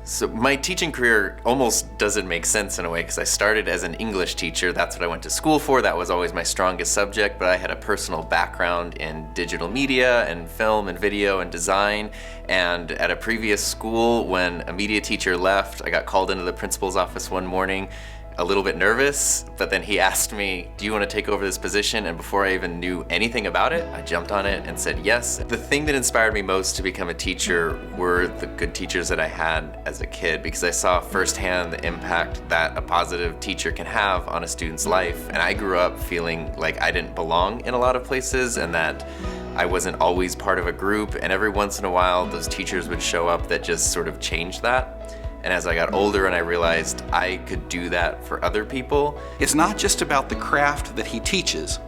So my teaching career almost doesn't make sense in a way because I started as an English teacher. That's what I went to school for. That was always my strongest subject, but I had a personal background in digital media and film and video and design. And at a previous school, when a media teacher left, I got called into the principal's office one morning, a little bit nervous, but then he asked me, do you want to take over this position? And before I even knew anything about it, I jumped on it and said yes. The thing that inspired me most to become a teacher were the good teachers that I had as a kid, because I saw firsthand the impact that a positive teacher can have on a student's life. And I grew up feeling like I didn't belong in a lot of places and that I wasn't always part of a group, and every once in a while those teachers would show up that just sort of changed that. And as I got older and I realized I could do that for other people. It's not just about the craft that he teaches,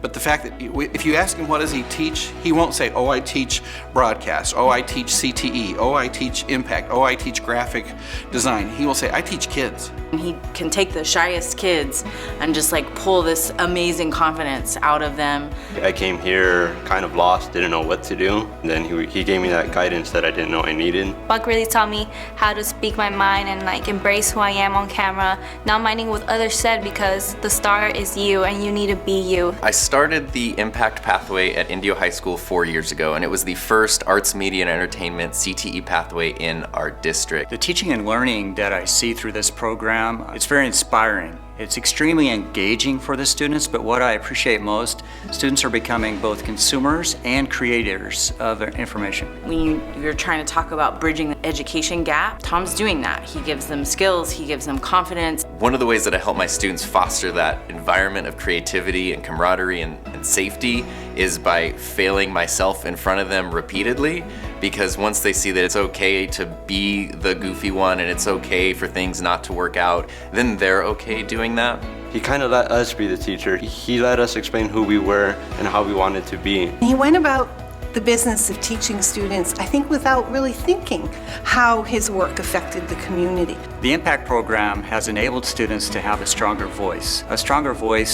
but the fact that if you ask him what does he teach, he won't say, oh, I teach broadcast, oh, I teach CTE, oh, I teach impact, oh, I teach graphic design. He will say, I teach kids. He can take the shyest kids and just like pull this amazing confidence out of them. I came here kind of lost, didn't know what to do. And then he gave me that guidance that I didn't know I needed. Buck really taught me how to speak my mind and like embrace who I am on camera, not minding what others said, because the star is you and you need to be you. I started the Impact Pathway at Indio High School 4 years ago, and it was the first arts, media, and entertainment CTE pathway in our district. The teaching and learning that I see through this program, it's very inspiring. It's extremely engaging for the students, but what I appreciate most, students are becoming both consumers and creators of information. When you're trying to talk about bridging the education gap, Tom's doing that. He gives them skills, he gives them confidence. One of the ways that I help my students foster that environment of creativity and camaraderie and safety is by failing myself in front of them repeatedly, because once they see that it's okay to be the goofy one and it's okay for things not to work out, then they're okay doing that. He kind of let us be the teacher. He let us explain who we were and how we wanted to be. He went about the business of teaching students, I think, without really thinking how his work affected the community. The Impact program has enabled students to have a stronger voice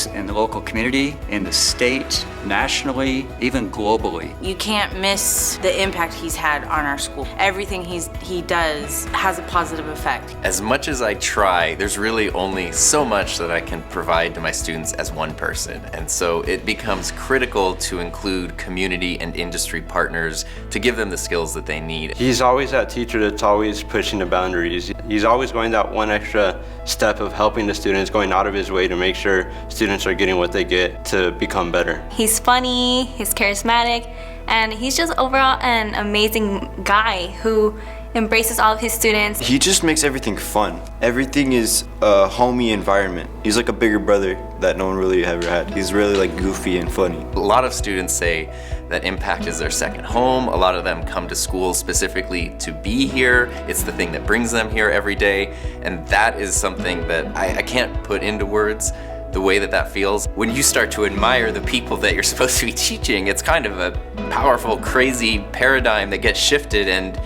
in the local community, in the state, nationally, even globally. You can't miss the impact he's had on our school. Everything he does has a positive effect. As much as I try, there's really only so much that I can provide to my students as one person. And so it becomes critical to include community and industry partners to give them the skills that they need. He's always that teacher that's always pushing the boundaries. He's always going that one extra step of helping the students, going out of his way to make sure students are getting what they get to become better. He's funny, he's charismatic, and he's just overall an amazing guy who embraces all of his students. He just makes everything fun. Everything is a homey environment. He's like a bigger brother that no one really ever had. He's really like goofy and funny. A lot of students say that Impact is their second home. A lot of them come to school specifically to be here. It's the thing that brings them here every day. And that is something that I can't put into words, the way that feels. When you start to admire the people that you're supposed to be teaching, it's kind of a powerful, crazy paradigm that gets shifted, and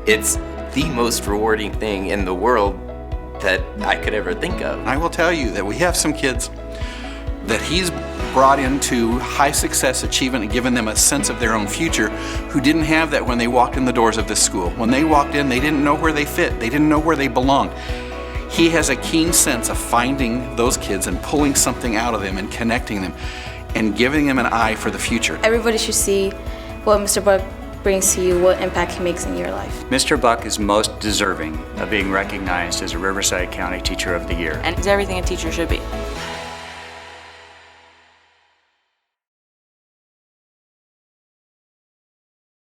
it's the most rewarding thing in the world that I could ever think of. I will tell you that we have some kids that he's brought into high success achievement and given them a sense of their own future who didn't have that when they walked in the doors of this school. When they walked in, they didn't know where they fit. They didn't know where they belonged. He has a keen sense of finding those kids and pulling something out of them and connecting them and giving them an eye for the future. Everybody should see what Mr. Buck brings to you, what impact he makes in your life. Mr. Buck is most deserving of being recognized as a Riverside County Teacher of the Year. And it's everything a teacher should be.